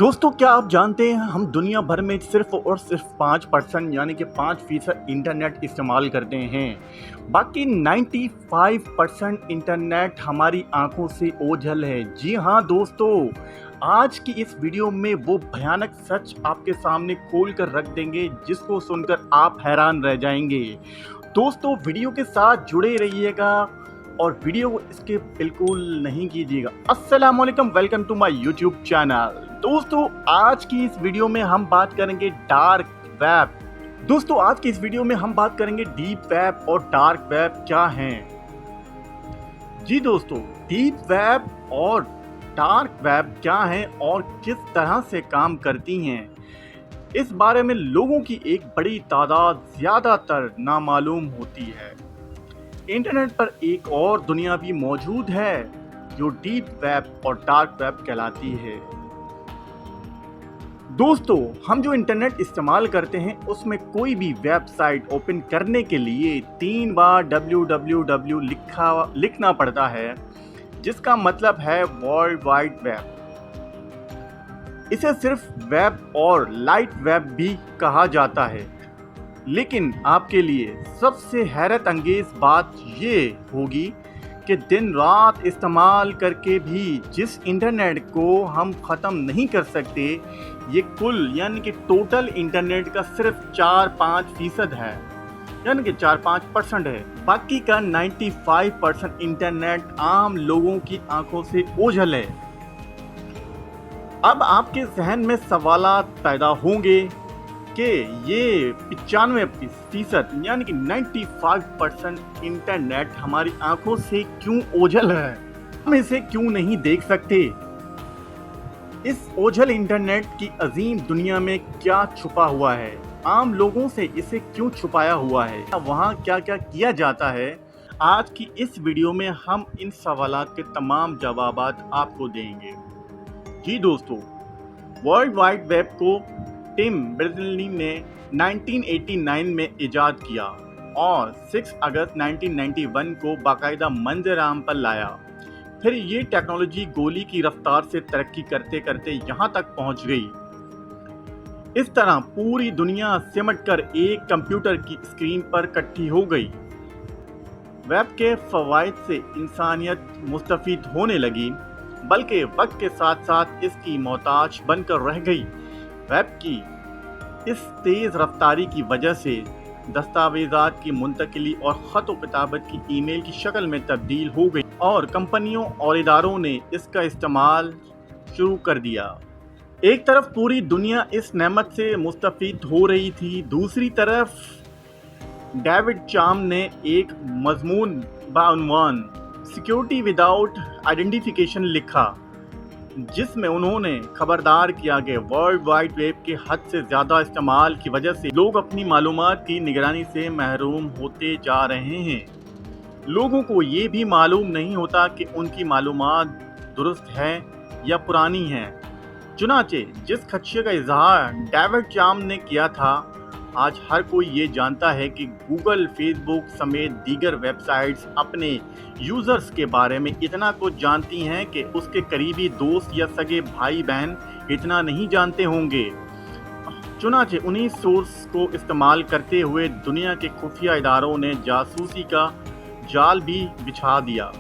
दोस्तों, क्या आप जानते हैं हम दुनिया भर में सिर्फ और सिर्फ 5% यानी कि 5% इंटरनेट इस्तेमाल करते हैं। बाकी 95% इंटरनेट हमारी आंखों से ओझल है। जी हाँ दोस्तों, आज की इस वीडियो में वो भयानक सच आपके सामने खोल कर रख देंगे जिसको सुनकर आप हैरान रह जाएंगे। दोस्तों, वीडियो के साथ जुड़े रहिएगा और वीडियो इसके बिल्कुल नहीं कीजिएगा। अस्सलाम वालेकुम, welcome to my YouTube channel. दोस्तों, आज की इस वीडियो में हम बात करेंगे डार्क वेब। दोस्तों, आज की इस वीडियो में हम बात करेंगे डीप वेब और डार्क वेब क्या हैं। जी दोस्तों, डीप वेब और डार्क वेब क्या हैं और किस तरह से काम करती हैं, इस बारे में लोगों की एक बड़ी तादाद ज़्यादातर नामालूम होती है। इंटरनेट पर एक और दुनिया भी मौजूद है जो डीप वेब और डार्क वेब कहलाती है। दोस्तों, हम जो इंटरनेट इस्तेमाल करते हैं उसमें कोई भी वेबसाइट ओपन करने के लिए 3 बार www लिखना पड़ता है, जिसका मतलब है वर्ल्ड वाइड वेब। इसे सिर्फ वेब और लाइट वेब भी कहा जाता है। लेकिन आपके लिए सबसे हैरत अंगेज बात ये होगी कि दिन रात इस्तेमाल करके भी जिस इंटरनेट को हम ख़त्म नहीं कर सकते, ये कुल यानी कि टोटल इंटरनेट का सिर्फ 4-5% है, यानी कि 4-5% है। बाकी का 95% इंटरनेट आम लोगों की आंखों से ओझल है। अब आपके जहन में सवालात पैदा होंगे कि ये 95% यानी कि 95% इंटरनेट हमारी आंखों से क्यों ओझल है, हम इसे क्यों नहीं देख सकते। इस ओझल इंटरनेट की अजीम दुनिया में क्या छुपा हुआ है, आम लोगों से इसे क्यों छुपाया हुआ है, वहाँ क्या क्या किया जाता है। आज की इस वीडियो में हम इन सवालात के तमाम जवाबात आपको देंगे। जी दोस्तों, वर्ल्ड वाइड वेब को टिम बर्नर्स-ली ने 1989 में इजाद किया और 6 अगस्त 1991 को बाकायदा मंजर-आम पर लाया। फिर ये टेक्नोलॉजी गोली की रफ्तार से तरक्की करते करते यहाँ तक पहुँच गई। इस तरह पूरी दुनिया सिमटकर एक कंप्यूटर की स्क्रीन पर इकट्ठी हो गई। वेब के फ़वाइद से इंसानियत मुस्तफ़ीद होने लगी, बल्कि वक्त के साथ साथ इसकी मोहताज बनकर रह गई। वेब की इस तेज़ रफ्तारी की वजह से दस्तावेज़ात की मुंतकिली और ख़त व किताबत की ईमेल की शक्ल में तब्दील हो गई और कंपनियों और इदारों ने इसका इस्तेमाल शुरू कर दिया। एक तरफ पूरी दुनिया इस नेमत से मुस्तफ़ीद हो रही थी, दूसरी तरफ डेविड चाम ने एक मज़मून बाउनवान सिक्योरिटी विदाउट आइडेंटिफिकेशन लिखा, जिसमें उन्होंने खबरदार किया कि वर्ल्ड वाइड वेब के हद से ज़्यादा इस्तेमाल की वजह से लोग अपनी मालूमात की निगरानी से महरूम होते जा रहे हैं। लोगों को ये भी मालूम नहीं होता कि उनकी मालूमात दुरुस्त है या पुरानी है। चुनाचे जिस खदशे का इजहार डेविड चाम ने किया था, आज हर कोई ये जानता है कि गूगल, फेसबुक समेत दीगर वेबसाइट्स अपने यूज़र्स के बारे में इतना कुछ जानती हैं कि उसके करीबी दोस्त या सगे भाई बहन इतना नहीं जानते होंगे। चुनाचे उन्हीं सोर्स को इस्तेमाल करते हुए दुनिया के खुफिया इदारों ने जासूसी का जाल भी बिछा दिया।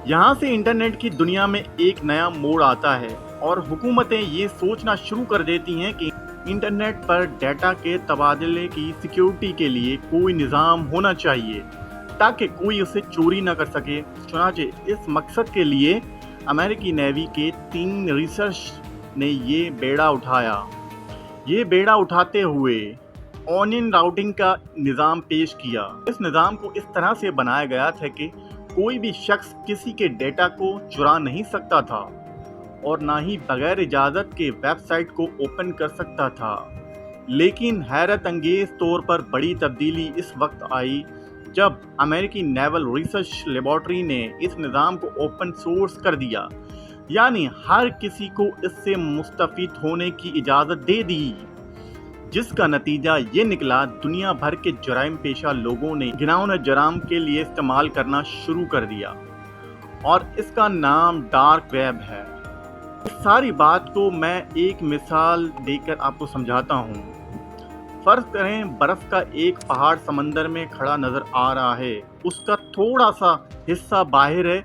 यहाँ से इंटरनेट की दुनिया में एक नया मोड़ आता है और हुकूमतें ये सोचना शुरू कर देती हैं कि इंटरनेट पर डाटा के तबादले की सिक्योरिटी के लिए कोई निज़ाम होना चाहिए ताकि कोई उसे चोरी न कर सके। चुनांचे इस मकसद के लिए अमेरिकी नेवी के 3 रिसर्च ने ये बेड़ा उठाया। ये बेड़ा उठाते हुए ऑनियन राउटिंग का निज़ाम पेश किया। इस निज़ाम को इस तरह से बनाया गया था कि कोई भी शख्स किसी के डेटा को चुरा नहीं सकता था और ना ही बगैर इजाज़त के वेबसाइट को ओपन कर सकता था। लेकिन हैरत अंगेज़ तौर पर बड़ी तब्दीली इस वक्त आई जब अमेरिकी नेवल रिसर्च लेबॉर्ट्री ने इस निज़ाम को ओपन सोर्स कर दिया, यानी हर किसी को इससे मुस्तफ़ीद होने की इजाज़त दे दी, जिसका नतीजा ये निकला दुनिया भर के जराइम पेशा लोगों ने घिनौने जराम के लिए इस्तेमाल करना शुरू कर दिया और इसका नाम डार्क वेब है। इस सारी बात को मैं एक मिसाल देकर आपको समझाता हूँ। फर्ज करें बर्फ का एक पहाड़ समंदर में खड़ा नजर आ रहा है, उसका थोड़ा सा हिस्सा बाहर है,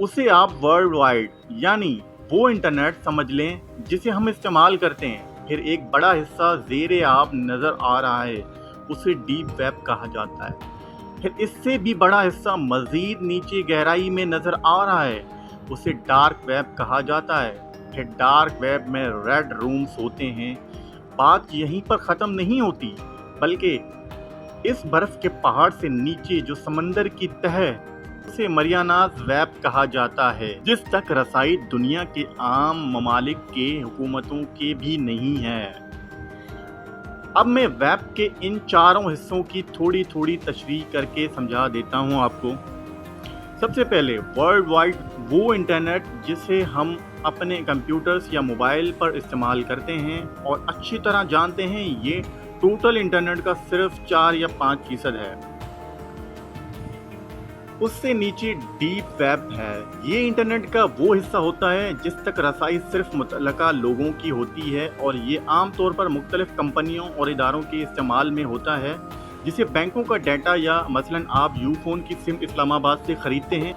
उसे आप वर्ल्ड वाइड यानी वो इंटरनेट समझ लें जिसे हम इस्तेमाल करते हैं। फिर एक बड़ा हिस्सा ज़ेरे आब नज़र आ रहा है, उसे डीप वेब कहा जाता है। फिर इससे भी बड़ा हिस्सा मज़ीद नीचे गहराई में नज़र आ रहा है, उसे डार्क वेब कहा जाता है। फिर डार्क वेब में रेड रूम्स होते हैं। बात यहीं पर ख़त्म नहीं होती, बल्कि इस बर्फ़ के पहाड़ से नीचे जो समंदर की तह उसे मरियानास वेब कहा जाता है, जिस तक रसाई दुनिया के आम ममालिक के हुकूमतों के भी नहीं है। अब मैं वेब के इन चारों हिस्सों की थोड़ी थोड़ी तशरीह करके समझा देता हूँ आपको। सबसे पहले वर्ल्ड वाइड वो इंटरनेट जिसे हम अपने कंप्यूटर्स या मोबाइल पर इस्तेमाल करते हैं और अच्छी तरह जानते हैं, ये टोटल इंटरनेट का सिर्फ 4 या 5% है। उससे नीचे डीप वेब है। ये इंटरनेट का वो हिस्सा होता है जिस तक रसाई सिर्फ मुतल्लका लोगों की होती है और ये आम तौर पर मुख्तलिफ कंपनियों और इदारों के इस्तेमाल में होता है, जिसे बैंकों का डाटा या मसलन आप यूफोन की सिम इस्लामाबाद से ख़रीदते हैं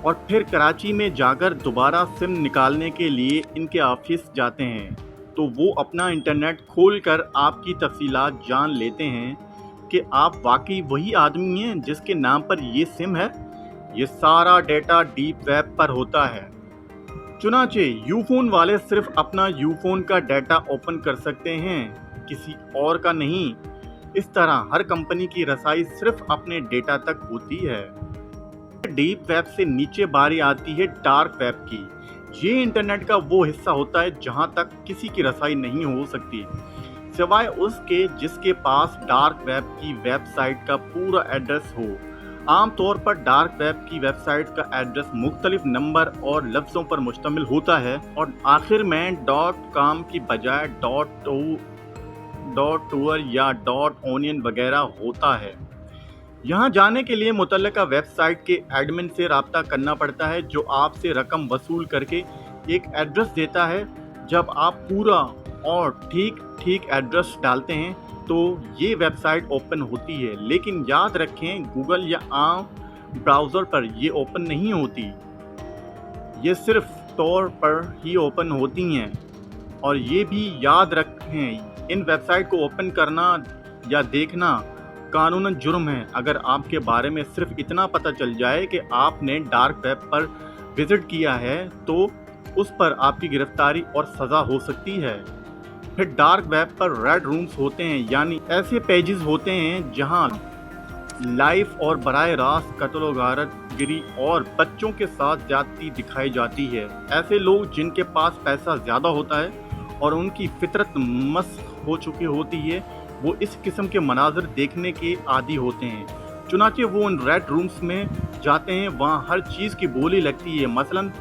और फिर कराची में जाकर दोबारा सिम निकालने के लिए इनके ऑफिस जाते हैं, तो वो अपना इंटरनेट खोल कर आपकी तफसीलात जान लेते हैं कि आप वाकई वही आदमी हैं जिसके नाम पर ये सिम है। ये सारा डेटा डीप वेब पर होता है। चुनाचे यूफोन वाले सिर्फ अपना यूफोन का डाटा ओपन कर सकते हैं, किसी और का नहीं। इस तरह हर कंपनी की रसाई सिर्फ अपने डेटा तक होती है। डीप वेब से नीचे बारी आती है डार्क वेब की। ये इंटरनेट का वो हिस्सा होता है जहां तक किसी की रसाई नहीं हो सकती, सिवाय उसके जिसके पास डार्क वेब की वेबसाइट का पूरा एड्रेस हो। आमतौर पर डार्क वेब की वेबसाइट का एड्रेस मुख्तलिफ नंबर और लफ्ज़ों पर मुश्तमिल होता है और आखिर में .com की बजाय .tour या .onion वगैरह होता है। यहाँ जाने के लिए मुतल्लिका वेबसाइट के एडमिन से रब्ता करना पड़ता है, जो आपसे रकम वसूल करके एक एड्रेस देता है। जब आप पूरा और ठीक एड्रेस डालते हैं तो ये वेबसाइट ओपन होती है, लेकिन याद रखें गूगल या आम ब्राउज़र पर ये ओपन नहीं होती, ये सिर्फ तौर पर ही ओपन होती हैं। और ये भी याद रखें इन वेबसाइट को ओपन करना या देखना कानूनन जुर्म है। अगर आपके बारे में सिर्फ इतना पता चल जाए कि आपने डार्क वेब पर विज़िट किया है तो उस पर आपकी गिरफ्तारी और सज़ा हो सकती है। फिर डार्क वेब पर रेड रूम्स होते हैं, यानी ऐसे पेजेस होते हैं जहां लाइफ और बराह रास्त कत्ल गारत गिरी और बच्चों के साथ ज्यादती दिखाई जाती है। ऐसे लोग जिनके पास पैसा ज़्यादा होता है और उनकी फितरत मस्ख हो चुकी होती है, वो इस किस्म के मनाजर देखने के आदी होते हैं। चुनाचे वो उन रेड रूम्स में जाते हैं, वहाँ हर चीज़ की बोली लगती है। मसलन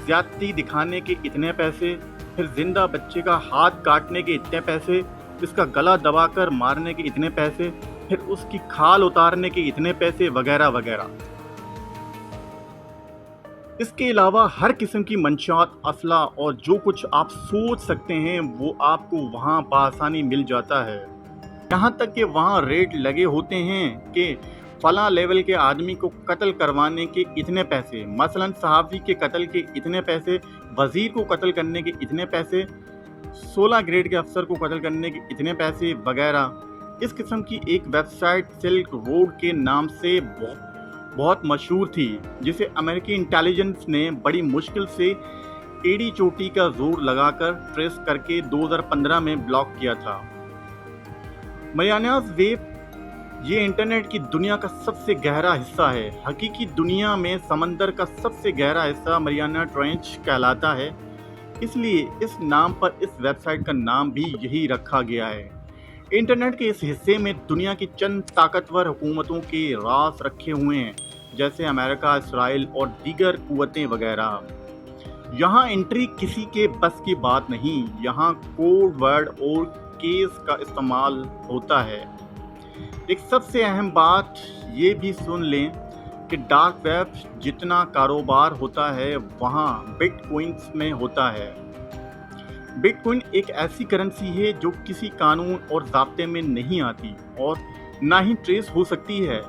ज्यादती दिखाने के इतने पैसे, फिर जिंदा बच्चे का हाथ काटने के इतने पैसे, इसका गला दबाकर मारने के इतने पैसे, फिर उसकी खाल उतारने के इतने पैसे वगैरह वगैरह। इसके अलावा हर किस्म की मंशात, असला और जो कुछ आप सोच सकते हैं वो आपको वहाँ बआसानी मिल जाता है। यहाँ तक कि वहाँ रेट लगे होते हैं कि फला लेवल के आदमी को कत्ल करवाने के इतने पैसे, मसलन सहाफ़ी के कत्ल के इतने पैसे, वज़ीर को कत्ल करने के इतने पैसे, 16 ग्रेड के अफसर को कत्ल करने के इतने पैसे वगैरह। इस किस्म की एक वेबसाइट सिल्क रोड के नाम से बहुत मशहूर थी, जिसे अमेरिकी इंटेलिजेंस ने बड़ी मुश्किल से एड़ी चोटी का जोर लगाकर ट्रेस करके 2015 में ब्लॉक किया था। मरियानास वेब ये इंटरनेट की दुनिया का सबसे गहरा हिस्सा है। हकीकी दुनिया में समंदर का सबसे गहरा हिस्सा मरियाना ट्रेंच कहलाता है, इसलिए इस नाम पर इस वेबसाइट का नाम भी यही रखा गया है। इंटरनेट के इस हिस्से में दुनिया की चंद ताकतवर हुकूमतों के राज रखे हुए हैं, जैसे अमेरिका, इसराइल और दीगर कुव्वतें वगैरह। यहाँ एंट्री किसी के बस की बात नहीं, यहाँ कोड वर्ड और केस का इस्तेमाल होता है। एक सबसे अहम बात ये भी सुन लें कि डार्क वेब जितना कारोबार होता है वहाँ बिटकॉइंस में होता है। बिटकॉइन एक ऐसी करेंसी है जो किसी कानून और ज़ाब्ते में नहीं आती और ना ही ट्रेस हो सकती है।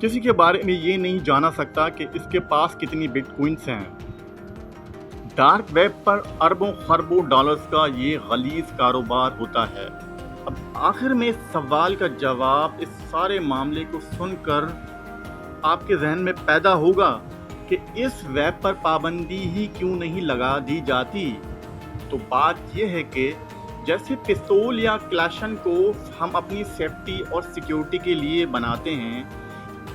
किसी के बारे में ये नहीं जाना सकता कि इसके पास कितनी बिटकॉइंस हैं। डार्क वेब पर अरबों खरबों डॉलर्स का ये गलीज कारोबार होता है। अब आखिर में इस सवाल का जवाब इस सारे मामले को सुनकर आपके जहन में पैदा होगा कि इस वेब पर पाबंदी ही क्यों नहीं लगा दी जाती। तो बात यह है कि जैसे पिस्तौल या क्लैशन को हम अपनी सेफ्टी और सिक्योरिटी के लिए बनाते हैं,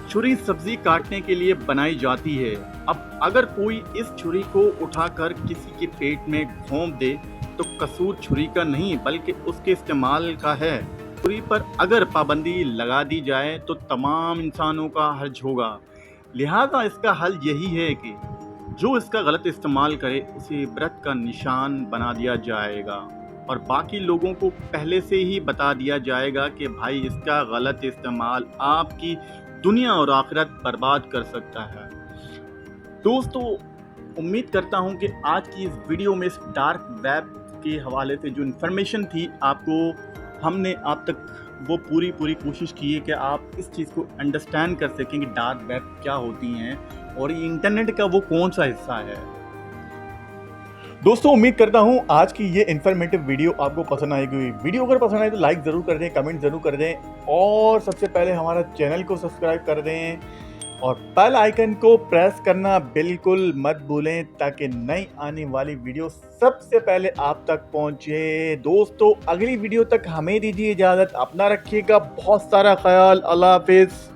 छुरी सब्जी काटने के लिए बनाई जाती है। अब अगर कोई इस छुरी को उठाकर किसी के पेट में घोंप दे तो कसूर छुरी का नहीं बल्कि उसके इस्तेमाल का है। छुरी पर अगर पाबंदी लगा दी जाए तो तमाम इंसानों का हर्ज होगा। लिहाजा इसका हल यही है कि जो इसका गलत इस्तेमाल करे उसे इबरत का निशान बना दिया जाएगा और बाकी लोगों को पहले से ही बता दिया जाएगा कि भाई इसका गलत इस्तेमाल आपकी दुनिया और आखिरत बर्बाद कर सकता है। दोस्तों, उम्मीद करता हूं कि आज की इस वीडियो में इस डार्क वेब के हवाले से जो इन्फॉर्मेशन थी हमने आप तक वो पूरी कोशिश की है कि आप इस चीज़ को अंडरस्टैंड कर सकें कि डार्क वेब क्या होती हैं और ये इंटरनेट का वो कौन सा हिस्सा है। दोस्तों, उम्मीद करता हूँ आज की ये इन्फॉर्मेटिव वीडियो आपको पसंद आएगी। वीडियो अगर पसंद आए तो लाइक ज़रूर कर दें, कमेंट ज़रूर कर दें और सबसे पहले हमारा चैनल को सब्सक्राइब कर दें और बेल आइकन को प्रेस करना बिल्कुल मत भूलें ताकि नई आने वाली वीडियो सबसे पहले आप तक पहुंचे। दोस्तों, अगली वीडियो तक हमें दीजिए इजाज़त। अपना रखिएगा बहुत सारा ख्याल। अल्लाह हाफिज़।